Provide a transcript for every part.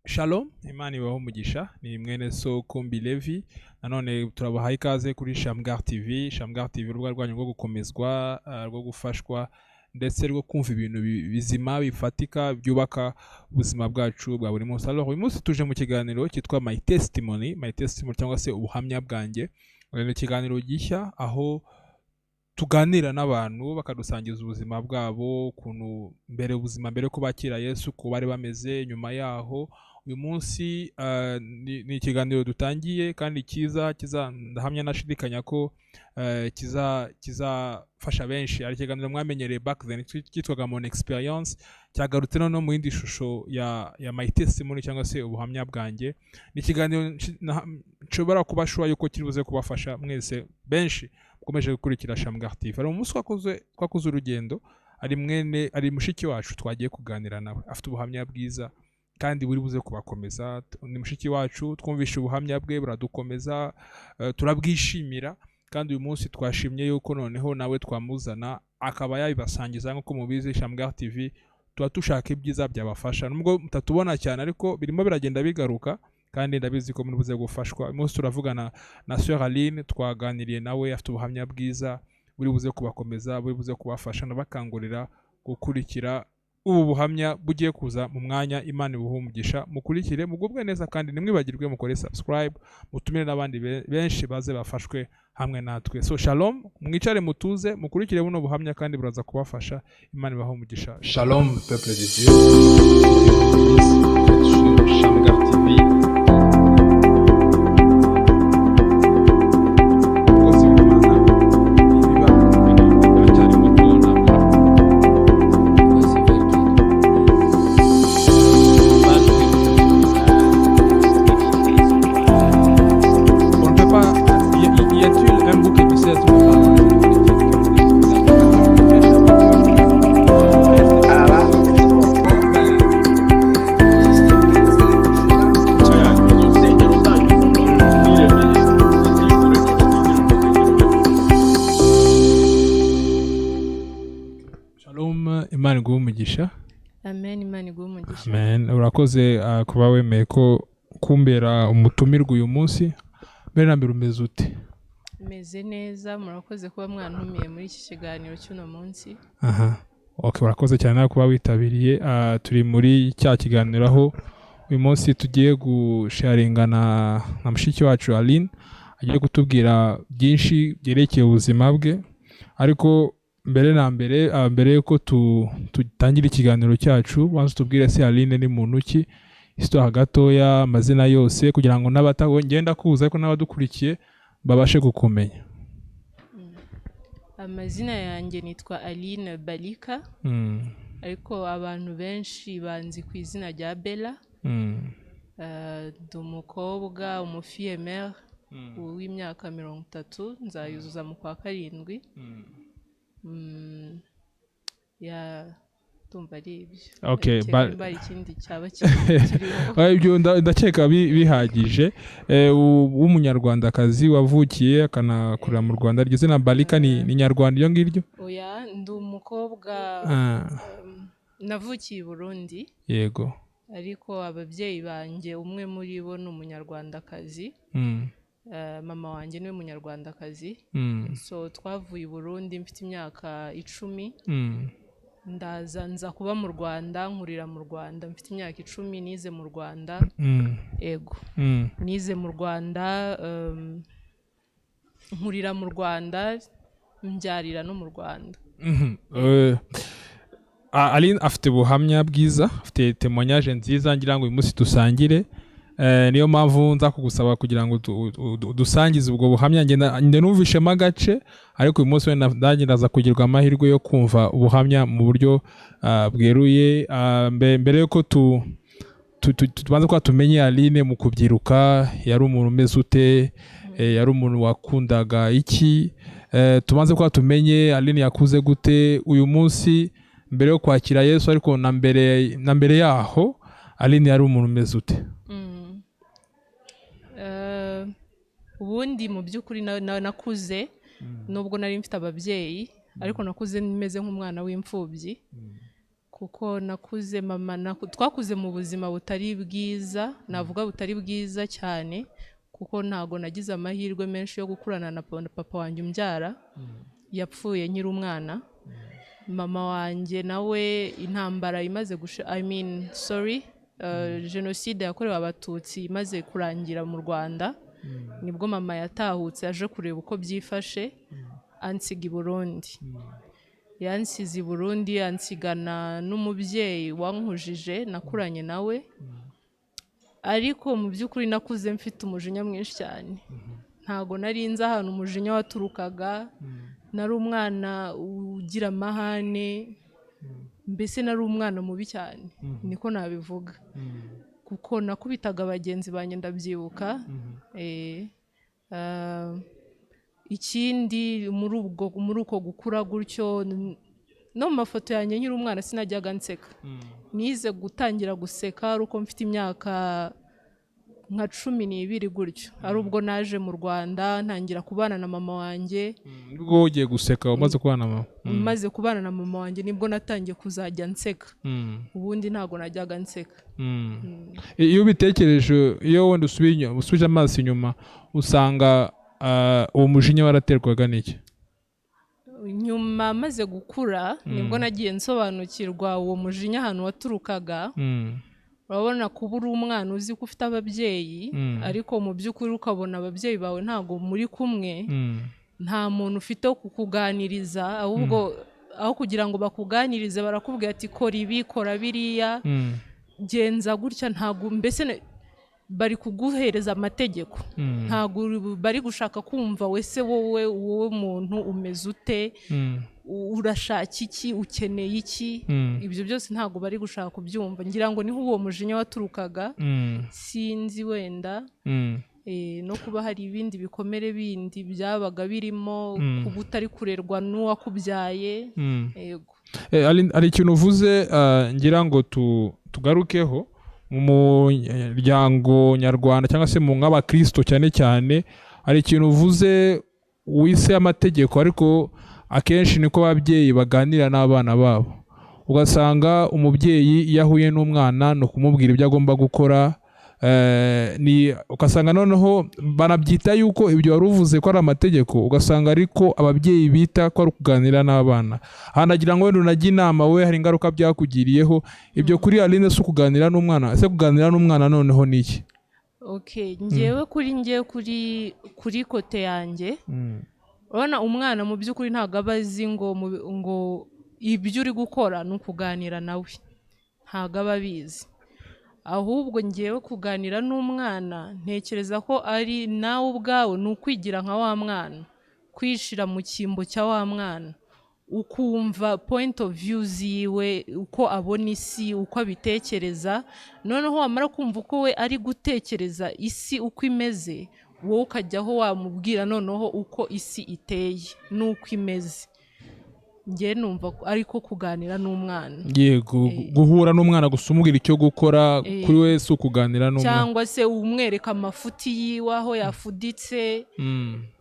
Shalom, Imana ibaho umugisha, ni mwene so Kumbi Levi, nanone turabahaye ikaze kuri Shamgar TV, Shamgar TV urubuga rwanyu rwo gukomezwa, rwo gufashwa, ndetse rwo kumva ibintu bizima bifatika byubaka ubuzima bwacu bwa buri munsi. Alors uyu munsi tuje mu kiganiro cyitwa My Testimony cyangwa se ubuhamya bwanjye. Ni ikiganiro gishya aho tuganira n'abantu bakadusangiza ubuzima bwabo, ukuntu ubuzima mbere ko bakira Yesu, ko bari bameze nyuma yaho. Uyu munsi ni ikiganiro dutangiye kandi ndahamya nashidikanya ko kizafasha benshi. Ari ikiganiro mwamenyereye back then cyitwaga Mon Experience, cyagarutse no mu yindi shusho ya My Testimony cyangwa se ubuhamya bwanjye. Ni ikiganiro nshobora kubashwa yuko kiribuze kubafasha mwese benshi ukomeje gukurikira Shamgar TV. Hari umunsi twakoze urugendo, ari mushiki wacu twagiye kuganira nawe, afite ubuhamya bwiza kandi buri buze kubakomeza. Ni mushiki wacu, twumvishe ubuhamya bwe buradukomeza, turabwishimira, kandi uyu munsi twashimye yuko noneho nawe twamuzana akaba yabibasangiza. Nk'uko mubizi Shamgar TV tuba dushaka ibyiza byabafasha, nubwo mutatubona cyane ariko birimo biragenda bigaruka, kandi ndabizi ko muri buze gufashwa. Uyu munsi turavugana na Sœur Aline, twaganiriye nawe, afite ubuhamya bwiza buri buze kubakomeza, buri buze kubafasha, nabakangurira gukurikira ubu buhamya bugiye kuza mu mwanya. Imana ibuhe umugisha, mukurikire, mugubwe neza, kandi nimwibagirwe mukore subscribe, mutumire n'abandi benshi baze bafashwe hamwe natwe. So shalom, mwicare mutuze, mukurikire buno buhamya kandi buraza kubafasha. Imana ibahe umugisha. Shalom peuple de Dieu, sur Shamgar TV. Imana iguhe umugisha. Amen. Imana iguhe umugisha. Amen. Urakoze kuba wemeye ko kumbera umutumirwa uyu munsi. Mbere na mbere umeze ute? Meze neza, murakoze kuba mwantumiye muri iki kiganiro cy'uno munsi. Okay, urakoze cyane kuba witabiriye. Turi muri cya kiganiro aho uyu munsi tugiye gusharingana na mushiki wacu Aline, agiye kutubwira byinshi byerekeye ubuzima bwe. Ariko mbere yuko tutangira ikiganiro cyacu, wanze tubwire se Aline ni muntu ki, histoire gatoya, amazina yose, kugira ngo n'abatagenda kuza ariko n'abadukurikiye babashe kukumenya. Amazina yanjye nitwa Aline Balika, ariko abantu benshi banzi ku izina rya Bella. Ndi umukobwa, umufiyemere w'imyaka 30, nzayuzuza mu kwa karindwi. Tumva ari ibyo. Okay, bari ikindi cyaba kiriho. Ibyo ndakeka bihagije. W'umunyarwandakazi wavukiye akanakurira mu Rwanda, iryo zina Balika ni Nyarwanda iyo ngiryo? Oya, ndi umukobwa navukiye i Burundi. Yego. Ariko ababyeyi banjye umwe muri bo ni umunyarwandakazi. Mama wanjye niwe munyarwandakazi. So twavuye i Burundi mfite imyaka 10. Nza kuba mu Rwanda, nkurira mu Rwanda mfite imyaka 10, nize mu Rwanda. Ego. Nize mu Rwanda, nkurira mu Rwanda, mbyarira no mu Rwanda. Aline afite ubuhamya bwiza, afite témoignage nziza ngira ngo uyu munsi dusangire. Niyo mpamvu nza kugusaba kugira ngo dusangize ubwo buhamya. Njye numvishemo agace, ariko uyu munsi ndaza kugirwa amahirwe yo kumva ubuhamya mu buryo bweruye. Mbere yuko tubanza kuba tumenye Aline mu kubyiruka, yari umuntu umeze ute, yari umuntu wakundaga iki, tubanze kuba tumenye Aline yakuze gute uyu munsi mbere yo kwakira Yesu, ariko na mbere yaho Aline yari umuntu umeze ute? Ubundi mu by'ukuri nakuze, nubwo nari mfite ababyeyi, ariko nakuze meze nk'umwana w'imfubyi, kuko nakuze twakuze mu buzima butari bwiza, navuga butari bwiza cyane, kuko ntago nagize amahirwe menshi yo gukurana na papa wanjye umbyara, yapfuye nkiri umwana. Mama wanjye nawe intambara imaze jenoside yakorewe abatutsi imaze kurangira mu Rwanda, nibwo mama yatahutse aje kureba uko byifashe, ansiga i Burundi. Yansize i Burundi, ansigana n'umubyeyi wankujije nakuranye nawe, ariko mu by'ukuri nakuze mfite umujinya mwinshi cyane. Ntago nari nzi ahantu umujinya waturukaga, nari umwana ugira amahane, mbese nari umwana mubi cyane, niko nabivuga. Kuko nakubitaga abagenzi banjye ndabyibuka. Ikindi muri uko gukura gutyo, no mu mafoto yanjye nkiri umwana sinajyaga nseka. Nize gutangira guseka ari uko mfite imyaka nka 12 gutyo, ari ubwo naje mu Rwanda ntangira kubana na mama wanjye. Ubwo ugiye guseka umaze kubana na mama? Maze kubana na mama wanjye nibwo natangiye kuzajya nseka. Ubundi ntago najyaga nseka. Iyo ubitekereje, iyo wenda usubije amaso inyuma, usanga uwo mujinya waraterwaga n'iki? Nyuma maze gukura nibwo nagiye nsobanukirwa uwo mujinya ahantu waturukaga. Urabona kuba uri umwana uzi ko ufite ababyeyi, ariko mu by'ukuri ukabona ababyeyi bawe ntago muri kumwe, nta muntu ufite wo kukuganiriza, ahubwo aho kugira ngo bakuganirize barakubwira ati kora ibi, kora biriya, genza gutya. Ntago mbese bari kuguhereza amategeko, ntago bari gushaka kumva wese wowe muntu umeze ute, urashaka iki, ukeneye iki. Ibyo byose ntago bari gushaka kubyumva. Ngira ngo niho uwo mujinya waturukaga, sinzi wenda. No kuba hari ibindi bikomere bindi byabaga birimo, kuba utari kurerwa n'uwakubyaye. Yego. Ari ikintu uvuze ngira ngo tugarukeho mu muryango nyarwanda cyangwa se mu nk'abakristo cyane cyane. Hari ikintu uvuze wise amategeko, ariko akenshi niko ababyeyi baganira n'abana babo. Ugasanga umubyeyi iyo ahuye n'umwana no kumubwira ibyo agomba gukora, ugasanga noneho banabyita yuko ibyo wari uvuze ko ari amategeko, ugasanga ariko ababyeyi bita ko ari ukuganira n'abana. Hanagira ngo wenda unajya inama, we hari ingaruka byakugiriyeho. Ibyo kuri Aline si ukuganira n'umwana, ese kuganira n'umwana noneho ni iki? Ngewe kuri kote yanjye, urabona umwana mu by'ukuri ntabwo aba azi ngo ibyo uri gukora ni ukuganira nawe, ntabwo aba abizi. Ahubwo ngewe kuganira n'umwana ntekereza ko ari nawe ubwawe ni ukwigira nka wa mwana, kwishira mu cyimbo cya wa mwana, ukumva point of view ziwe, uko abona isi, uko abitekereza. Noneho wamara kumva uko we ari gutekereza isi uko imeze, wowe ukajyaho wamubwira noneho uko isi iteye n'uko imeze. Nge numva ariko kuganira n'umwana. Yego, guhura n'umwana gusa umubwira icyo gukora, kuri we si ukuganira n'umwana. Cyangwa se umwereka amafuti yiwe aho yafuditse,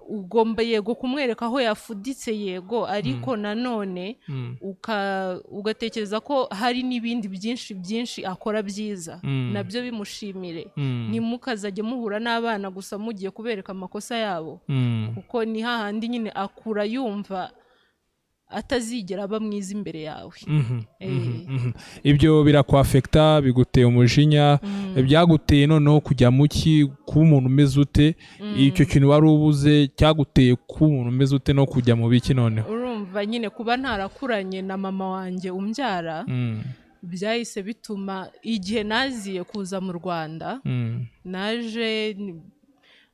ugomba yego kumwereka aho yafuditse, yego, ariko nanone ugatekereza ko hari n'ibindi byinshi akora byiza, nabyo bimushimire. Ntimukazajye muhura n'abana gusa mugiye kubereka amakosa yabo, kuko ni hahandi nyine akura yumva atazigera aba mwiza imbere yawe. Ibyo birakwafekta, biguteye umujinya, byaguteye noneho kujya muki, kuba umuntu umeze ute? Icyo kintu wari ubuze cyaguteye kuba umuntu umeze ute no kujya mu biki noneho? Urumva nyine kuba ntarakuranye na mama wanjye umbyara, byahise bituma igihe naziye kuza mu Rwanda, naje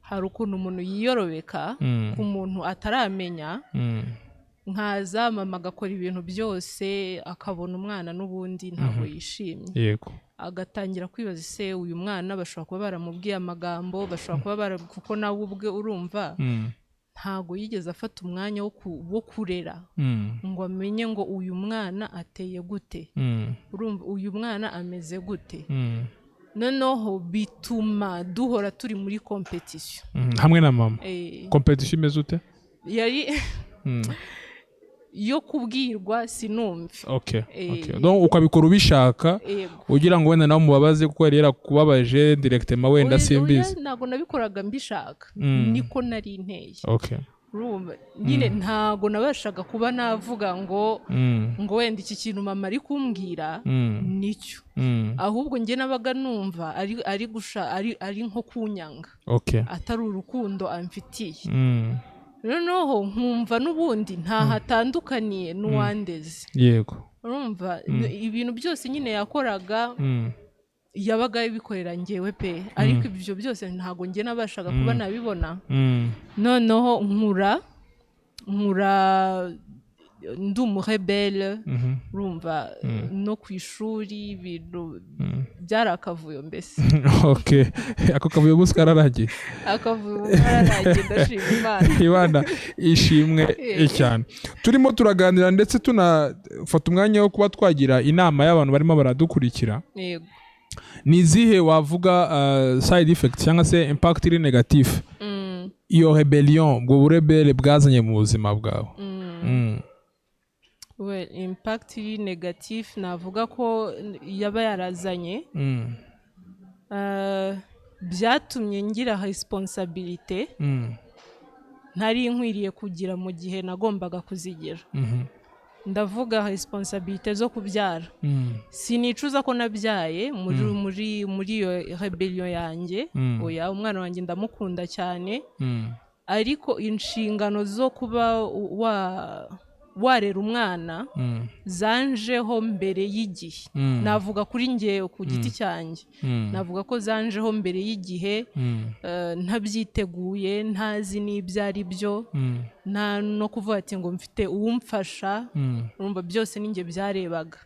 hari ukuntu umuntu yiyorobeka ku muntu ataramenya, nkaza mama agakora ibintu byose, akabona umwana n'ubundi ntabwo yishimye. Yego. Agatangira kwibaza ise uyu mwana bashobora kuba baramubwiye amagambo, bashobora kuba kuko nawe ubwe urumva ntabwo yigeze afata umwanya wo kurera ngo amenye ngo uyu mwana ateye gute, urumva uyu mwana ameze gute. Noneho bituma duhora turi muri competition hamwe na mama. Competition imeze ute? Yari yo kubwirwa sinumve. Okay. Donc ukabikora ubishaka ugira ngo wenda nawe mubabaze kuko yari yarakubabaje directement wenda simbizi. Ntago nabikoraga mbishaka, niko nari inteye. Okay. Nyine ntago nabashaga kuba navuga ngo wenda iki kintu mama ari kumbwira nicyo, ahubwo njye nabaga numva ari nko kunyanga, atari urukundo amfitiye. Noneho nkumva n'ubundi ntahatandukaniye n'uwandeze. Yego. Urumva ibintu byose nyine yakoraga yabaga bikorera njyewe pe, ariko ibyo byose ntago njye nabashaga kuba nabibona. Noneho nkura ndi umurebelle, urumva no ku ishuri ibintu byarakavuyo mbese. Okay. Ako kavuyo bose kararagiye. Akavuyo kararagiye, ndashima Imana ishimwe cyane. Turimo turaganira ndetse tunafata umwanya wo kuba twagira inama y'abantu barimo baradukurikira. Yego. Ni izihe wavuga side effects cyangwa se impact iri negative iyo rebellion, ubwo burebere bwazanye mu buzima bwawe? Well, impact iri negative navuga ko yaba yarazanye byatumye ngira responsibility ntari nkwiriye kugira mu gihe nagombaga kuzigira. Ndavuga responsibility zo kubyara. Sinicuza ko nabyaye muri iyo rebellion yanjye. Oya, umwana wanjye ndamukunda cyane, ariko inshingano zo kuba warera umwana zanjeho mbere y'igihe. Navuga kuri njye ku giti cyanjye, navuga ko zanjeho mbere y'igihe, ntabyiteguye, ntazi n'ibyo ari byo, nta no kuvuga ati ngo mfite uwumfasha. Urumva byose ninjye byarebaga.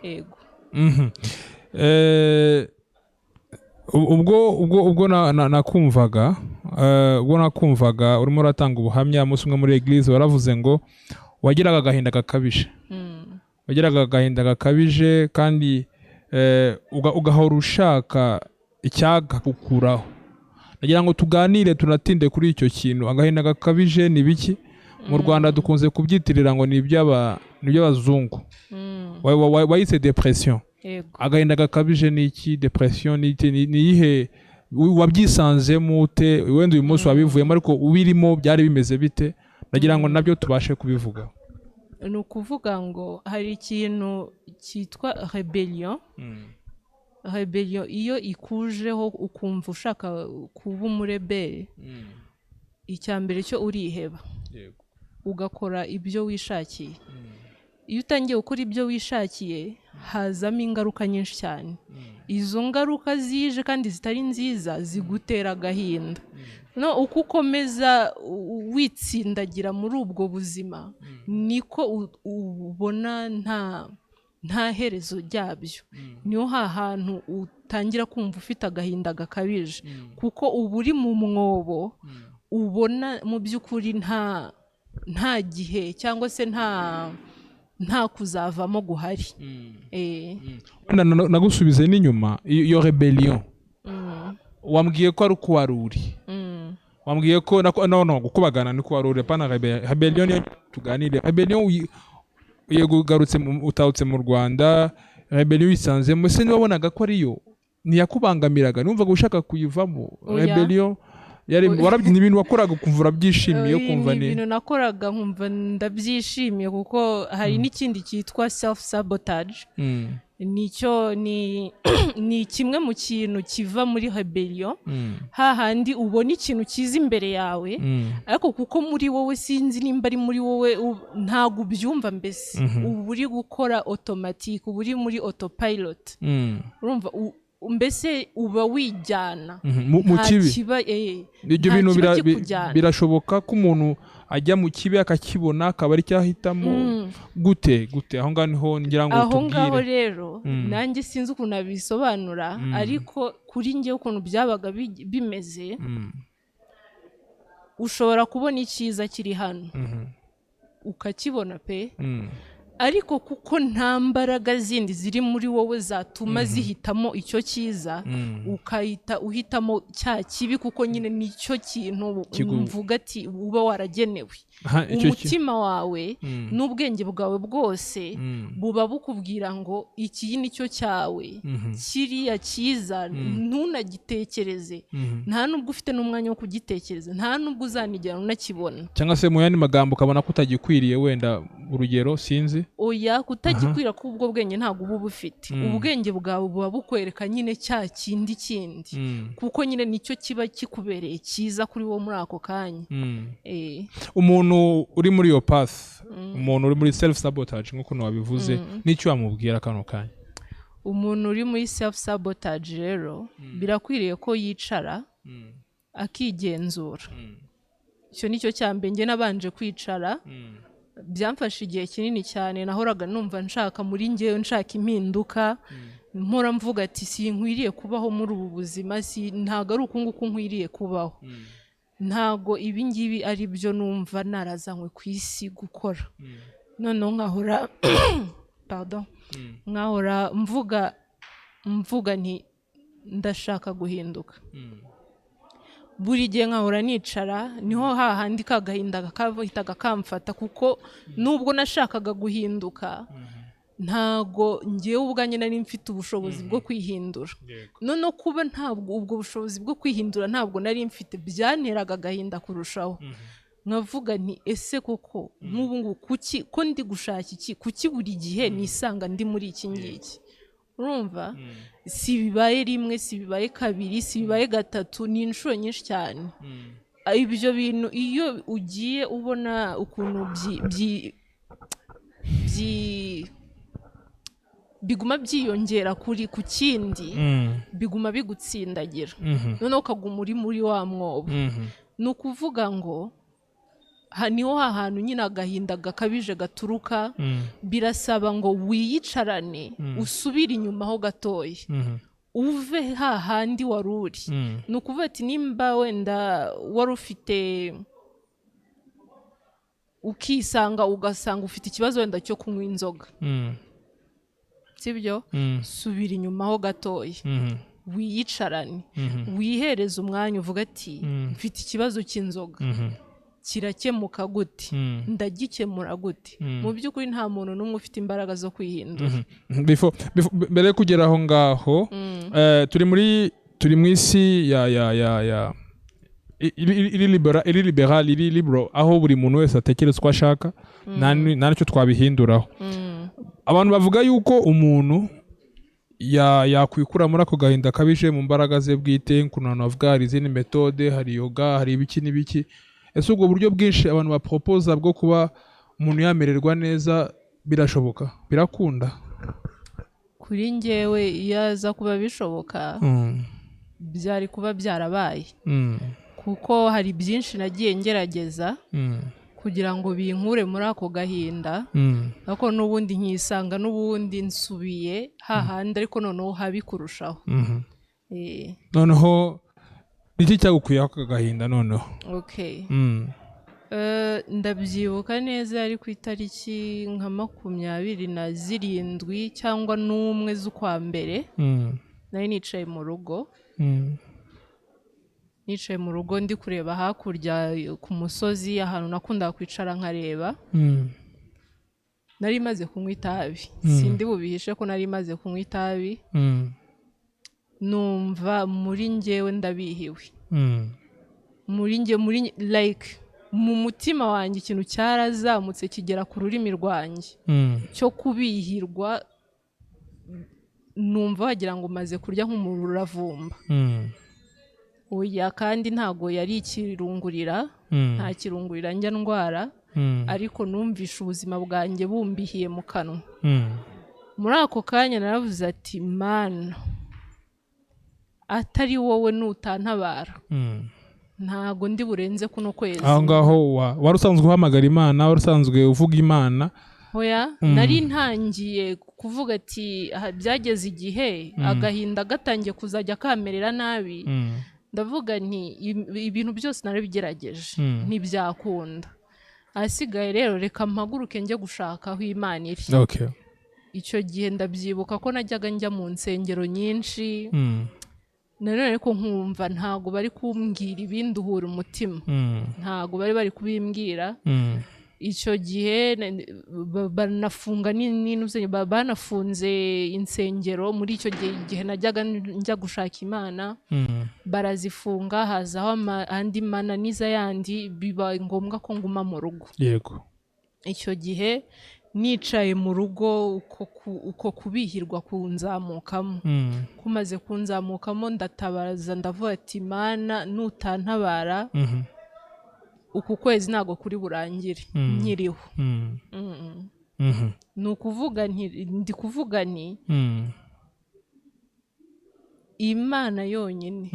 Yego. ubwo nakumvaga urimo uratanga ubuhamya umunsi umwe muri eglise waravuze ngo wagiraga agahinda gakabije kandi ugahora ushaka icyagakukuraho. Nagira ngo tuganire tunatinde kuri icyo kintu. Agahinda gakabije ni biki? Mu Rwanda dukunze kubyitirira ngo ni iby'abazungu. Wayise depression. Agahinda gakabije ni iki? Depression ni iyihe? Wabyisanzemo ute? Wenda uyu munsi wabivuyemo, ariko ubirimo byari bimeze bite? Nagira ngo nabyo tubashe kubivuga. Ni ukuvuga ngo hari ikintu cyitwa rebellion. Rebellion iyo ikujeho ukumva ushaka kuba umurebere, icya mbere cyo uriheba, ugakora ibyo wishakiye. Iyo utangiye gukora ibyo wishakiye hazamo ingaruka nyinshi cyane. Izo ngaruka zije kandi zitari nziza zigutera agahinda. No, uko ukomeza witsindagira muri ubwo buzima niko ubona nta herezo ryabyo. Niyo hantu utangira kumva ufite agahinda gakabije, kuko uba uri mu mwobo ubona mu by'ukuri nta gihe cyangwa se nta kuzavamo guhari. Nagusubize n'inyuma iyo rebellion. Wambwiye ko ari uko wari uri. Wambwiye ko no gukubagana ni ko wari uri, pana rebellion yo tuganire. Rebellion ugarutse utahutse mu Rwanda, rebellion wisanzemo, se niwabonaga ko ariyo ntiyakubangamiraga? Numvaga ushaka kuyivamo rebellion. Warabyina ibintu wakoraga ukumva urabyishimiye, kumva ni ibintu nakoraga nkumva ndabyishimiye, kuko hari n'ikindi cyitwa self sabotage. Nicyo ni kimwe mu kintu kiva muri rebellion. Hahandi ubona ikintu kiza imbere yawe, ariko kuko muri wowe sinzi nimba ari muri wowe ntago ubyumva mbese. Ubu uri gukora automatic, ubu uri muri autopilot. Urumva mbese uba wijyana mu kibi. Ibyo bintu birashoboka ko umuntu ajya mu kibi akakibona akaba ari cyahitamo. Gute aho ngaho ngira ngo tubwire. Aho ngaho rero nanjye sinzi ukuntu abisobanura, ariko kuri njye ukuntu byabaga bimeze, ushobora kubona icyiza kiri hano ukakibona pe, ariko kuko nta mbaraga zindi ziri muri wowe zatuma zihitamo icyo cyiza ukahita uhitamo cya kibi kuko nyine nicyo kintu mvuga ati uba waragenewe umutima wawe n'ubwenge bwawe bwose buba bukubwira ngo iki nicyo cyawe kiriya cyiza ntunagitekereze nta nubwo ufite n'umwanya wo kugitekereza nta nubwo uzanigera unakibona cyangwa se mu yandi magambo ukabona ko utagikwiriye wenda urugero sinzi oya kutagikwira ko ubwo bwenge ntabwo uba bufite ubwenge bwawe buba bukwereka nyine cya kindi kuko nyine nicyo kiba kikubereye cyiza kuri wo muri ako kanya umuntu uri muri iyo path umuntu uri muri self sabotage nk'uko wabivuze n'icyo wamubwira kano kanya umuntu uri muri self sabotage rero birakwiriye ko yicara akigenzura icyo nicyo cyambere njye nabanje kwicara byamfashe igihe kinini cyane nahoraga numva nshaka muri njyewe nshaka impinduka mpora mvuga ati sinkwiriye kubaho muri ubu buzima ntago ari ukunguku nkwiriye kubaho ntago ibi ngibi ari byo numva narazanywe ku isi gukora noneho nkahora nkahora mvuga nti ndashaka guhinduka buri gihe nkahora nicara niho hahandi kagahinda kahitaga kamfata kuko nubwo nashakaga guhinduka ntago ngewe ubwanjye nari mfite ubushobozi bwo kwihindura noneho kuba ntabwo ubwo bushobozi bwo kwihindura ntabwo nari mfite byanteraga agahinda kurushaho nkavuga nti ese koko nk'ubu ngubu kuki ko ndi gushaka iki kuki buri gihe nisanga ndi muri iki ngiki urumva si bibaye rimwe si bibaye kabiri si bibaye gatatu ni inshuro nyinshi cyane ibyo bintu iyo ugiye ubona ukuntu biguma byiyongera ku kindi biguma bigutsindagira noneho ukaguma uri muri wa mwobo ni ukuvuga ngo niho hahantu nyine agahinda gakabije gaturuka birasaba ngo wiyicarane usubire inyuma ho gatoya uve hahandi wari uri ni ukuvuga ati nimba wenda wari ufite ukisanga ugasanga ufite ikibazo wenda cyo kunywa inzoga sibyo subira inyuma ho gatoya wiyicarane wihereze umwanya uvuga ati mfite ikibazo cy'inzoga kirakemuka gute ndagikemura gute mu by'ukuri nta muntu n'umwe ufite imbaraga zo kwihindura mbere yo kugera aho ngaho turi mu isi iri liberal iri libero aho buri muntu wese atekereza uko ashaka nta n'icyo twabihinduraho abantu bavuga yuko umuntu yakwikura muri ako gahinda kabije mu mbaraga ze bwite nk'ukuntu abantu bavuga hari izindi metode hari yoga hari ibiki n'ibiki ese ubwo buryo bwinshi abantu bapropoza bwo kuba umuntu yamererwa neza birashoboka birakunda kuri njyewe iyo aza kuba bishoboka byari kuba byarabaye kuko hari byinshi nagiye ngerageza kugira ngo binkure muri ako gahinda ariko n'ubundi nkisanga n'ubundi nsubiye hahandi ariko noneho habi kurushaho noneho iki cyagukwiye ako gahinda noneho ndabyibuka neza ari ku itariki nka 27 cyangwa n'umwe z'ukwa mbere nari nicaye mu rugo ndi kureba hakurya ku musozi ahantu nakundaga kwicara nkareba nari maze kunywa itabi sindi bubihishe ko nari maze kunywa itabi numva muri njyewe ndabihiwe muri njye like mu mutima wanjye ikintu cyarazamutse kigera ku rurimi rwanjye cyo kubihirwa numva wagira ngo maze kurya nk'umuravumba oya kandi ntago yari ikirungurira nta kirungurira njya ndwara ariko numvisha ubuzima bwanjye bumbihiye mu kanwa muri ako kanya naravuze ati mana atari wowe nutantabara ntago ndi burenze kuno kwezi aho ngaho wari usanzwe uhamagara Imana wari usanzwe uvuga Imana oya nari ntangiye kuvuga ati byageze igihe agahinda gatangiye kuzajya kamerera nabi ndavuga nti ibintu byose narabigerageje ntibyakunda ahasigaye rero reka mpaguruke njye gushaka aho Imana iri. Okay. Icyo gihe ndabyibuka ko najyaga njya mu nsengero nyinshi nanone ariko nkumva ntago bari kumbwira ibindi uhura umutima, ntago bari kubimbwira. Icyo gihe banafunga banafunze insengero. Muri icyo gihe najyaga njya gushaka Imana barazifunga, hazaho andi mananiza yandi, biba ngombwa ko nguma mu rugo. Yego. Icyo gihe nicaye mu rugo uko kubihirwa kunzamukamo. Kumaze kunzamukamo ndatabaza ndavuga ati Imana nutantabara uku kwezi ntago kuri burangire nkiriho. Ni ukuvuga ndi kuvuga ni Imana yonyine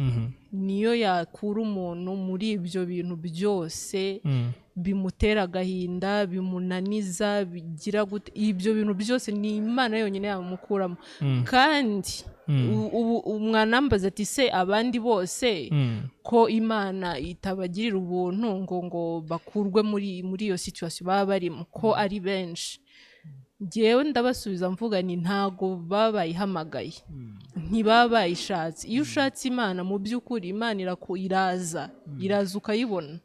niyo yakura umuntu muri ibyo bintu byose bimutera agahinda, bimunaniza, bigira gute. Ibyo bintu byose ni Imana yonyine yamukuramo. Kandi umwanambaza ati se abandi bose ko Imana itabagirira ubuntu ngo bakurwe muri iyo situation baba barimo ko ari benshi. Njyewe ndabasubiza mvuga ni ntago babayihamagaye, ntibaba bayishatse. Iyo ushatse Imana mu by'ukuri Imana iraza ukayibona.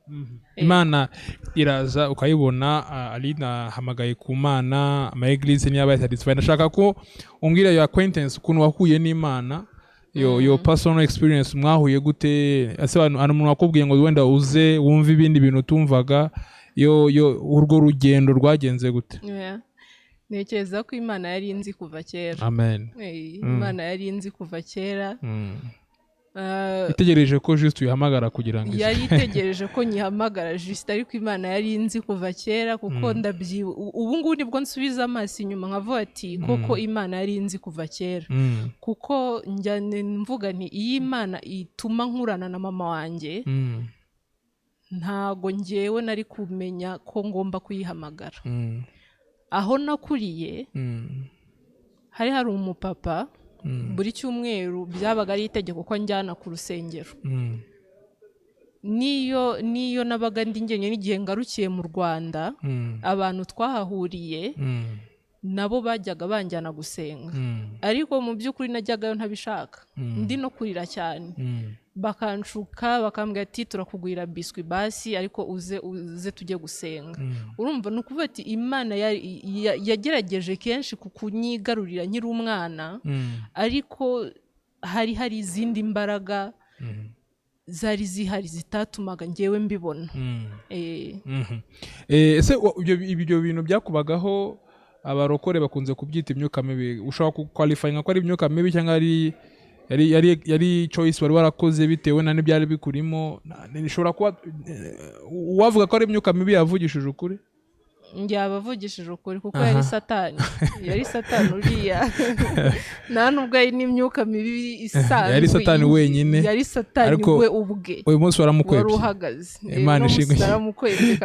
Imana iraza ukayibona. Alina hamagaye ku Mana, ama eglise niyo abaye satisfied. Ndashaka ko umbwira your acquaintance ukuntu wahuye n'Imana, your personal experience, mwahuye gute? Ase umuntu wakubwiye ngo wenda uze wumva ibindi bintu tumvaga, urwo rugendo rwagenze gute? Ntekereza ko Imana yari inzi kuva kera. Amen. Imana yari inzi kuva kera. Itegereje ko juste uyihamagara kugira ngo yari itegereje ko nyihamagara juste, ariko Imana yari inzi kuva kera kuko ubu ngubu nibwo nsubiza amaso inyuma nkavuga ati koko Imana yari inzi kuva kera. Kuko njya mvuga nti iyi Imana ituma nkurana na mama wanjye ntago njyewe nari kumenya ko ngomba kuyihamagara. Aho nakuriye hari umupapa buri cyumweru byabaga ari itegeko ko njyana ku rusengero. Niyo nabaga ndi njyenyine n'igihe ngarukiye mu Rwanda, abantu twahahuriye nabo bajyaga banjyana gusenga. Ariko mu by'ukuri najyagayo ntabishaka, ndi no kurira cyane. Bakanshuka bakambwira ati turakugurira biswi basi ariko uze tujye gusenga. Urumva ni ukuvuga ati Imana yagerageje kenshi kunyigarurira nkiri umwana, ariko hari izindi mbaraga zari zihari zitatumaga njyewe mbibona. Ese ibyo bintu byakubagaho, abarokore bakunze kubyita imyuka mibi. Ushobora kukwalifyinga ko ari imyuka mibi cyangwa yari choice wari warakoze bitewe na n'ibyari bikurimo? Nishobora kuba wavuga ko ari imyuka mibi yavugishije ukuri? Yabavugishije ukuri kuko yari Satani. Yari Satani uriya. Nta nubwo ari n'imyuka mibi isanzwe. Yari Satani wenyine. Yari Satani we ubwe. Uyu munsi waramukwebye. Wari uhagaze. Imana ishimwe.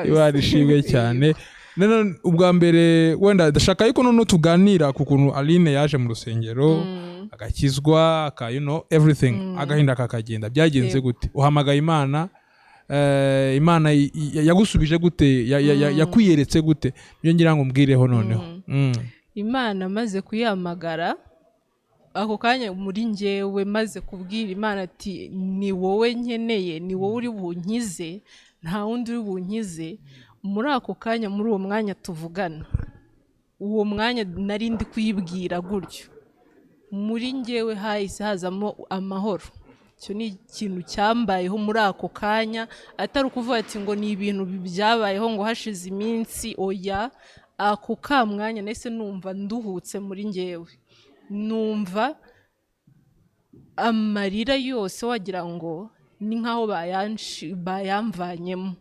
Imana ishimwe cyane. None ubwa mbere wenda ndashaka yuko none tuganira ku kuntu Aline yaje mu rusengero agakizwa everything, agahinda kakagenda. Byagenze gute? Uhamagaye Imana, Imana yagusubije gute? Yakwiyeretse gute? Byo ngira ngo mbwireho noneho. Imana maze kuyihamagara ako kanya muri njyewe maze kubwira Imana ati ni wowe nkeneye, ni wowe uri bunkize, nta wundi uri bunkize. Muri ako kanya, muri uwo mwanya tuvugana, uwo mwanya nari ndi kuyibwira gutyo, muri njyewe hahise hazamo amahoro. Icyo ni ikintu cyambayeho muri ako kanya, atari ukuvuga ati ngo ni ibintu byabayeho ngo hashize iminsi. Oya, ako ka mwanya nahise numva nduhutse muri njyewe, numva amarira yose wagira ngo ni nkaho bayamvanyemo.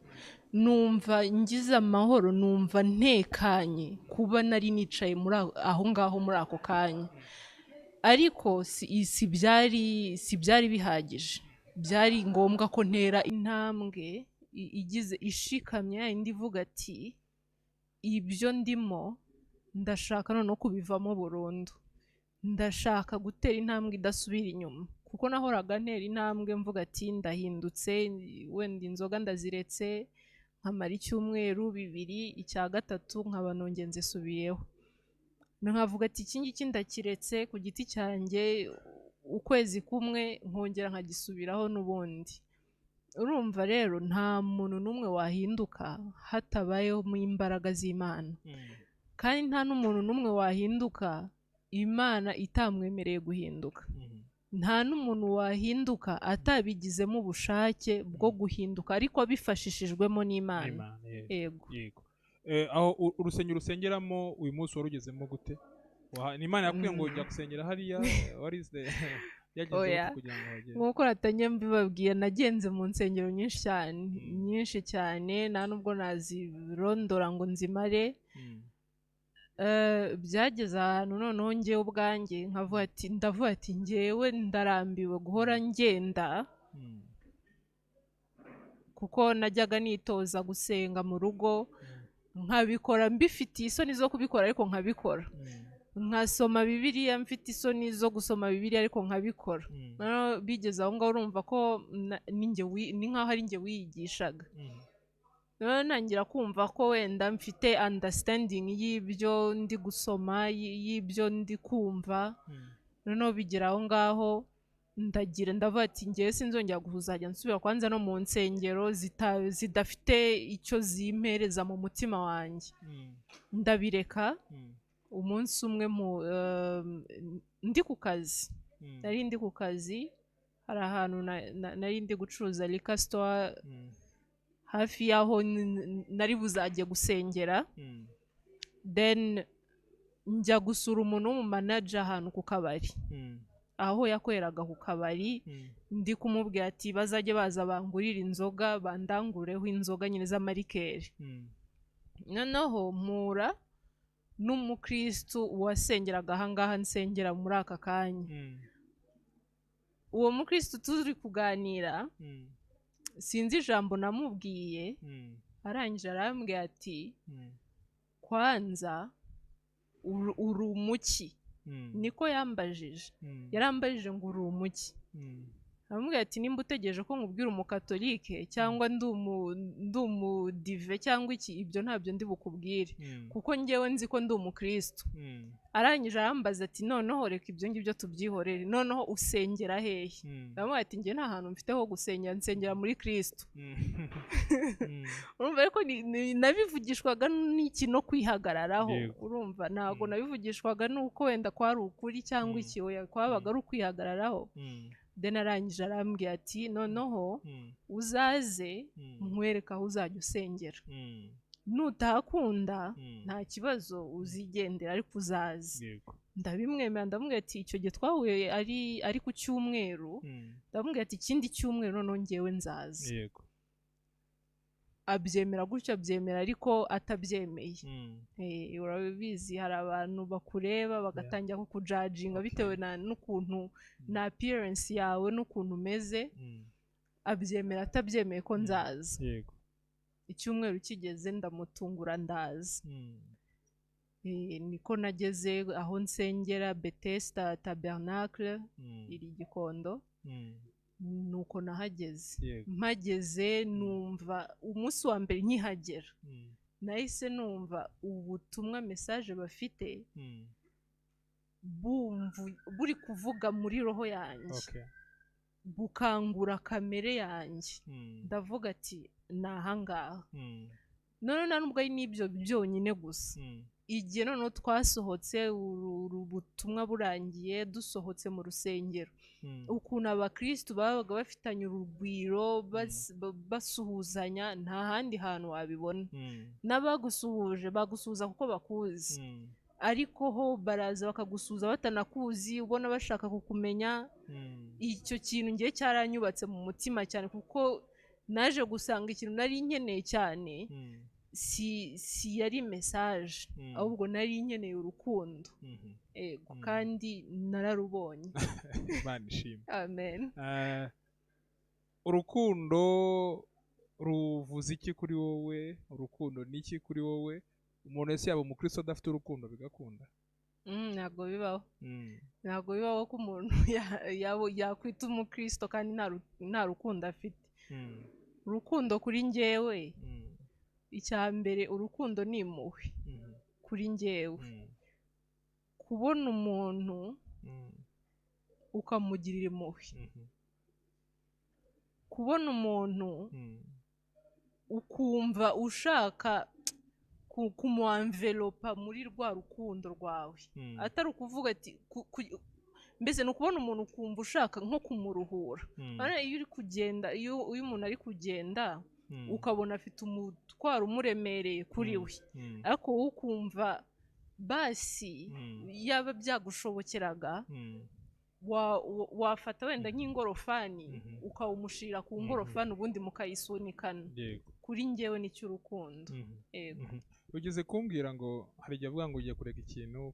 Numva ngize amahoro, numva ntekanye kuba nari nicaye muri aho ngaho muri ako kanya. Ariko si byari bihagije, byari ngombwa ko ntera intambwe igize ishikamye indi ivuga ati ibyo ndimo ndashaka no kubivamo burundu, ndashaka gutera intambwe idasubira inyuma. Kuko nahoraga ntera intambwe mvuga ati ndahindutse, wenda inzoga ndaziretse, nkamara icyumweru 2, icya gatatu nkaba nongeye nzisubiyeho, nkavuga ati iki ngiki ndakiretse ku giti cyanjye ukwezi kumwe nkongera nkagisubiraho n'ubundi. Urumva rero nta muntu n'umwe wahinduka hatabayeho mu imbaraga z'Imana, kandi nta n'umuntu n'umwe wahinduka Imana itamwemereye guhinduka. Nta n'umuntu wahinduka atabigizemo ubushake bwo guhinduka ariko abifashishijwemo n'Imana. Yego. Aho urusengero usengeramo uyu munsi warugezemo gute? Ni Imana yakubwiye ngo ujya gusengera hariya? Nk'uko natangiye mbibabwiye, nagenze mu nsengero nyinshi cyane nta nubwo nazirondora ngo nzimare. Byageze ahantu noneho njyewe ubwanjye ndavuga ati njyewe ndarambiwe guhora ngenda, kuko najyaga nitoza gusenga mu rugo nkabikora mbifitiye isoni zo kubikora ariko nkabikora, nkasoma Bibiliya mfite isoni zo gusoma Bibiliya ariko nkabikora. Bigeze aho ngaho urumva ko ni nk'aho ari njye wiyigishaga. Nangira kumva ko wenda mfite understanding y'ibyo ndi gusoma, y'ibyo ndi kumva. Noneho bigera aho ngaho ndavuga ati njyewe sinzongera kuzajya nsubira kwanza no mu nsengero zidafite icyo zimpereza mu mutima wanjye. Ndabireka. Umunsi umwe ndi ku kazi, hari ahantu nari ndi gucuruza liquor store hafi y'aho nari buzajye gusengera. Then njya gusura umuntu w'umumanager ahantu ku kabari, aho yakoreraga ku kabari. Ndi kumubwira ati bazajye baza bangurira inzoga, bandangureho inzoga nyine z'amarikeri. Noneho mpura n'umukristo wasengeraga ahangaha nsengera muri aka kanya. Uwo mukristo turi kuganira, sinzi ijambo namubwiye, arangije arambwira ati kwanza uri umuki. Niko yambajije, yarambajije ngo uri umuki. Aramubwira ati nimba utegereje ko nkubwira umukatolike cyangwa ndi umudive cyangwa iki, ibyo ntabyo ndi bukubwire, kuko njyewe nzi ko ndi umukristo. Arangije arambaza ati noneho reka ibyo ngibyo tubyihorere, noneho usengera hehe? Aramubwira ati njye nta hantu mfite ho gusengera, nsengera muri Kristo. Urumva ariko nabivugishwaga n'iki no kwihagararaho. Urumva ntabwo nabivugishwaga nuko wenda kwari ukuri cyangwa iki, kwabaga ari ukwihagararaho. Then arangije arambwira ati noneho uzaze nkwereka aho uzajya usengera, nutahakunda nta kibazo uzigendera ariko uzaze. Ndabimwemera, ndamubwira ati icyo gihe twahuye ari ku cyumweru, ndamubwira ati ikindi cyumweru noneho njyewe nzaza. Abyemera gutyo, abyemera ariko atabyemeye. Urabizi hari abantu bakureba bagatangira kukujajinga bitewe n'ukuntu na appearance yawe n'ukuntu umeze. Abyemera atabyemeye ko nzaza. Icyumweru kigeze ndamutungura ndaza. Niko nageze aho nsengera, Bethesda Tabernacle iri Gikondo. Nuko nahageze. Mpageze numva umunsi wa mbere nkihagera, nahise numva ubutumwa message bafite buri kuvuga muri roho yanjye, bukangura kamere yanjye. Ndavuga ati ni ahangaha. None nubwo ari n'ibyo byonyine gusa, igihe noneho twasohotse, ubutumwa burangiye, dusohotse mu rusengero, ukuntu abakristo babaga bafitanye urugwiro, basuhuzanya, nta handi hantu wabibona. N'abagusuhuje bagusuhuza kuko bakuzi, ariko ho baraza bakagusuhuza batanakuzi, ubona bashaka kukumenya. Icyo kintu ngiye cyaranyubatse mu mutima cyane, kuko naje gusanga ikintu nari nkeneye cyane si yari message, ahubwo nari nkeneye urukundo. Kandi nararubonye. Imana ishimwe. Amen. Urukundo ruvuze iki kuri wowe? Urukundo ni iki kuri wowe? Umuntu wese yaba umukristo adafite urukundo bigakunda? Ntabwo bibaho. Ntabwo bibaho ko umuntu yakwita umukristo kandi nta rukundo afite. Urukundo kuri njyewe icya mbere urukundo ni impuhwe kuri njyewe. Kubona umuntu ukamugirira impuhwe, kubona umuntu ukumva ushaka kumuanvelopa muri rwa rukundo rwawe, atari ukuvuga ati mbese ni ukubona umuntu ukumva ushaka nko kumuruhura. Iyo uri kugenda, iyo umuntu ari kugenda ukabona afite umutwaro umuremereye kuri we, ariko wowe ukumva basi yaba byagushobokeraga wafata wenda nk'ingorofani ukawumushira ku ngorofani ubundi mukayisunikana. Kuri njyewe ni cy'urukundo. Ugeze kumbwira ngo hari igihe avuga ngo ugiye kureka ikintu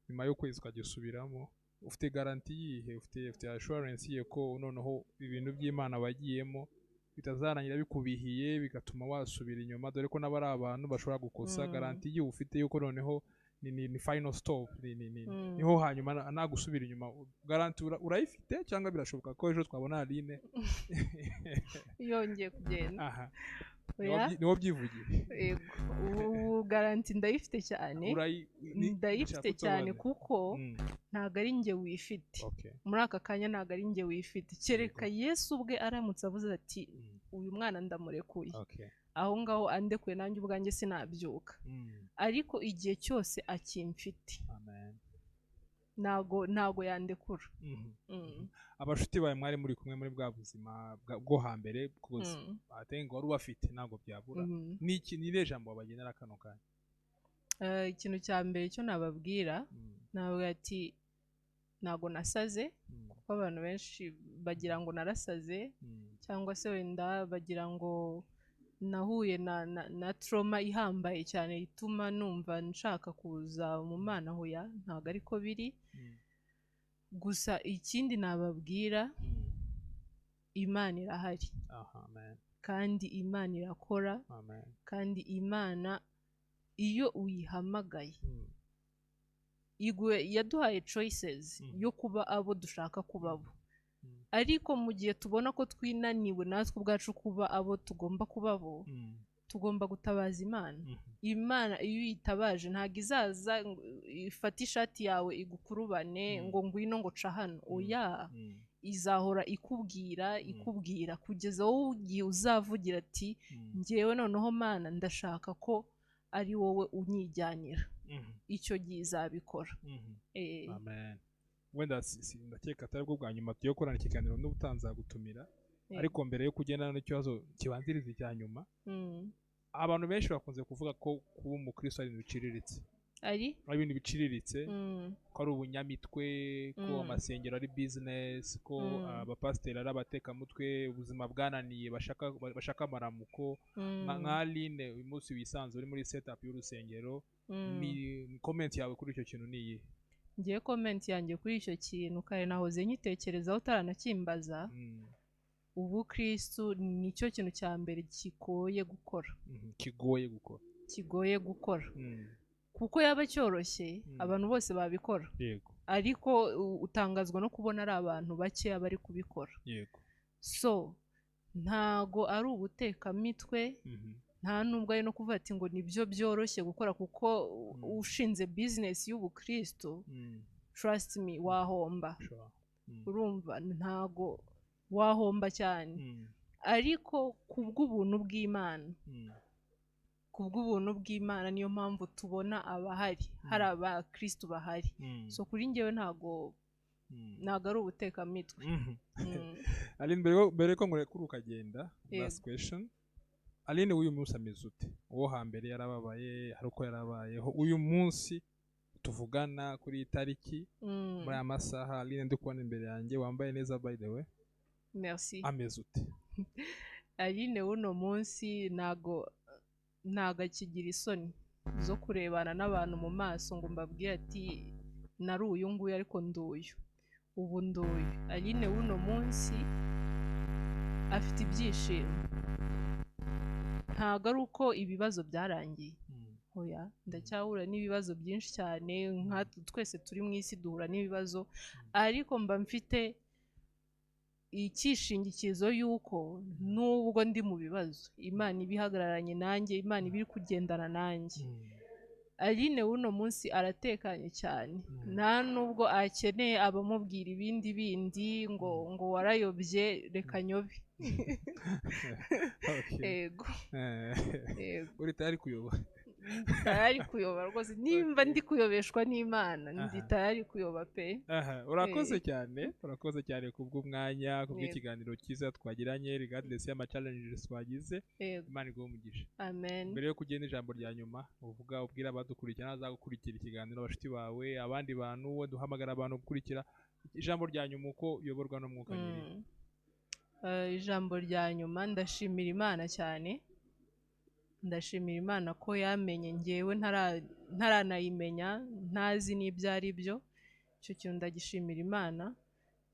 nyuma y'ukwezi ukagisubiramo, ufite garanti yihe, ufite assurance yihe ko noneho ibintu by'Imana wagiyemo bitazarangira bikubihiye bigatuma wasubira inyuma, dore ko nabo ari abantu bashobora gukosa. Garanti yihe ufite yuko noneho ni final stop, niho hanyuma nagusubira inyuma? Garanti urayifite cyangwa birashoboka ko ejo twabona Aline yongeye kugenda? Niwo byivugiye. Ubu garanti ndayifite cyane, ndayifite cyane kuko ntabwo ari njye wifite muri aka kanya, ntabwo ari njye wifite, kereka Yesu ubwe aramutse avuze ati uyu mwana ndamurekuye, aho ngaho andekuye nanjye ubwanjye sinabyuka. Ariko igihe cyose akimfite ntago yandekura. Abashuti bawe mwari muri kumwe muri bwa buzima bwo hambere bwose atenga wari ubafite ntabwo byabura, ni irihe jambo wabagenera kano kanya? Ikintu cya mbere cyo nababwira, navuga ati ntago nasaze, kuko abantu benshi bagira ngo narasaze, cyangwa se wenda bagira ngo nahuye na trauma ihambaye cyane ituma numva nshaka kuza mu Mana. Hoya, ntabwo ariko biri. Gusa ikindi nababwira, Imana irahari, kandi Imana irakora, kandi Imana iyo uyihamagaye yaduhaye choices yo kuba abo dushaka kubabo. Ariko mu gihe tubona ko twinaniwe natwe ubwacu kuba abo tugomba kubabo, tugomba gutabaza Imana. Imana iyo uyitabaje ntabwo izaza ifata ishati yawe igukurubane ngo ngwino ngo ca hano. Oya, izahora ikubwira kugeza wowe igihe uzavugira ati njyewe noneho Mana ndashaka ko ari wowe unyijyanira. Icyo gihe izabikora. Amen. Wenda ndakeka atari bwo bwa nyuma tugiye gukorana ikiganiro n'ubutanza gutumira, ariko mbere yo kugendana n'ikibazo kibanziriza icya nyuma, abantu benshi bakunze kuvuga ko kuba umukristo ari ibintu biciriritse, ari ibintu biciriritse, ko ari ubunyamitwe, ko amasengero ari business, ko abapasiteri ari abatekamutwe, ubuzima bwananiye bashaka amaramuko. Nka Aline uyu munsi wisanze uri muri setup y'urusengero, ni comment yawe kuri icyo kintu ni iyihe? Ngiye comment yanjye kuri icyo kintu kare nahoze nyitekerezaho utaranakimbaza. Ubu Kristo nicyo kintu cya mbere kigoye gukora. Kigoye gukora. Kuko yaba cyoroshye abantu bose babikora. Ariko utangazwa no kubona ari abantu bake bari kubikora. So ntago ari ubutekamitwe, nta nubwo ari no kuvuga ati ngo nibyo byoroshye gukora, kuko ushinze business y'ubukristo, trust me, wahomba. Urumva, ntago wahomba cyane. Ariko kubw'ubuntu bw'Imana, kubw'ubuntu bw'Imana niyo mpamvu tubona abahari, hari abakristo bahari. So kuri njyewe ntago ari ubutekamitwe. Aline, mbere ko ngurekura ukagenda, last question. Aline, uyu munsi ameze ute? Uwo hambere yarababaye, hari uko yarabayeho. Uyu munsi tuvugana kuri tariki, muri aya masaha, Aline ndi kubona imbere yanjye wambaye neza by the way. Merci. Ameze ute? Aline uno munsi ntago akigira isoni zo kurebana n'abantu mu maso ngo mbabwire ati nari uyu nguyu ariko nduyu. Ubu nduyu. Aline uno munsi afite ibyishimo. Ntago ari uko ibibazo byarangiye. Hoya, ndacyahura n'ibibazo byinshi cyane, nka twese turi mu isi duhura n'ibibazo, ariko mba mfite icyishingikizo y'uko nubwo ndi mu bibazo Imana ibihagararanye nanjye, Imana ibiri kugendana nanjye. Aline w'uno munsi aratekanye cyane, nta nubwo akeneye abamubwira ibindi bindi ngo warayobye reka nyobe. Yego uri tayari kuyoba? tayari kuyoba rwose, nimba ndi kuyobeshwa n'Imana ndi tayari kuyoba pe. Urakoze cyane kubw'umwanya, kubw'ikiganiro cyiza twagiranye regardless y'ama challenges twagize. Imana iguhe umugisha. Amen. Mbere yo kugenda ijambo rya nyuma ubwira abadukurikira n'abazagukurikira ikiganiro, abashuti bawe, abandi bantu, we duhamagara abantu gukurikira ijambo rya nyuma uko uyoborwa n'Umwuka nyiri. Ijambo rya nyuma, ndashimira Imana cyane, ndashimira Imana ko yamenye ngewe ntaranayimenya, ntazi n'ibyo ari byo. Icyo kintu ndagishimira Imana,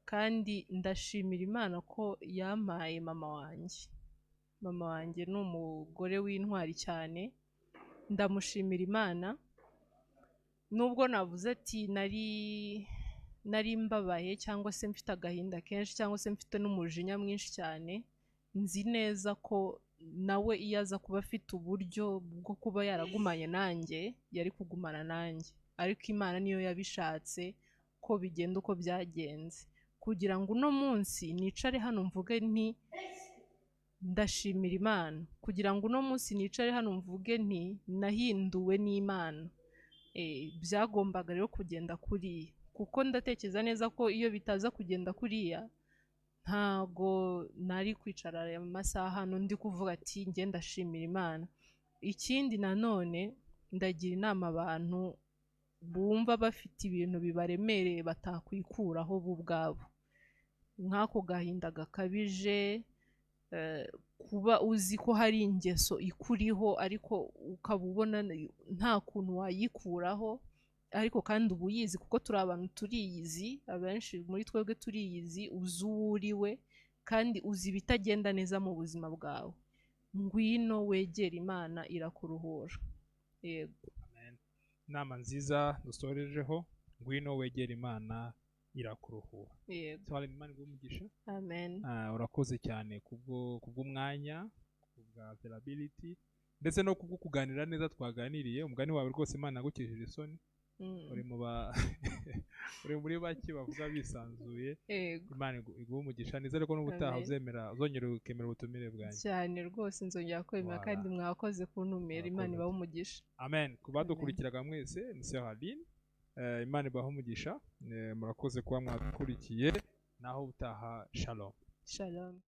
kandi ndashimira Imana ko yampaye mama wanjye. Mama wanjye ni umugore w'intwari cyane, ndamushimira Imana. Nubwo navuze ati nari mbabaye cyangwa se mfite agahinda kenshi cyangwa se mfite n'umujinya mwinshi cyane, nzi neza ko nawe iyo aza kuba afite uburyo bwo kuba yaragumanye nanjye yari kugumana nanjye, ariko Imana niyo yabishatse ko bigenda uko byagenze, kugira ngo uno munsi nicare hano mvuge nti ndashimira Imana, kugira ngo uno munsi nicare hano mvuge nti nahinduwe n'Imana. Byagombaga rero kugenda kuriya, kuko ndatekereza neza ko iyo bitaza kugenda kuriya ntago nari kwicara aya masaha hano ndi kuvuga ati njye ndashimira Imana. Ikindi nanone ndagira inama abantu bumva bafite ibintu bibaremereye batakwikuraho bo ubwabo, nk'ako gahinda gakabije, kuba uzi ko hari ingeso ikuriho ariko ukaba ubona nta kuntu wayikuraho, ariko kandi uba uyizi kuko turi abantu turiyizi, abenshi muri twebwe turiyizi, uzi uwo uriwe kandi uzi ibitagenda neza mu buzima bwawe. Ngwino wegera Imana irakuruhura. Yego. Amen. Inama nziza dusorejeho, ngwino wegera Imana irakuruhura. Yego. Twale Imana iguhe umugisha. Amen. Urakoze cyane kubw'umwanya, kubwa availability, ndetse no kuganira neza twaganiriye. Umugani wawe rwose Imana yagukijije isoni. Uri muri bake bavuga bisanzuye. Imana iguhe umugisha, nizere ko n'ubutaha uzongera ukemera ubutumire bwanjye. Cyane rwose nzongera kwemera, kandi mwakoze kuntumira. Imana ibahe umugisha. Amen. Kubadukurikiraga mwese ni Sœur Aline. Imana ibahe umugisha, murakoze kuba mwakurikiye, naho ubutaha. Shalom. Shalom.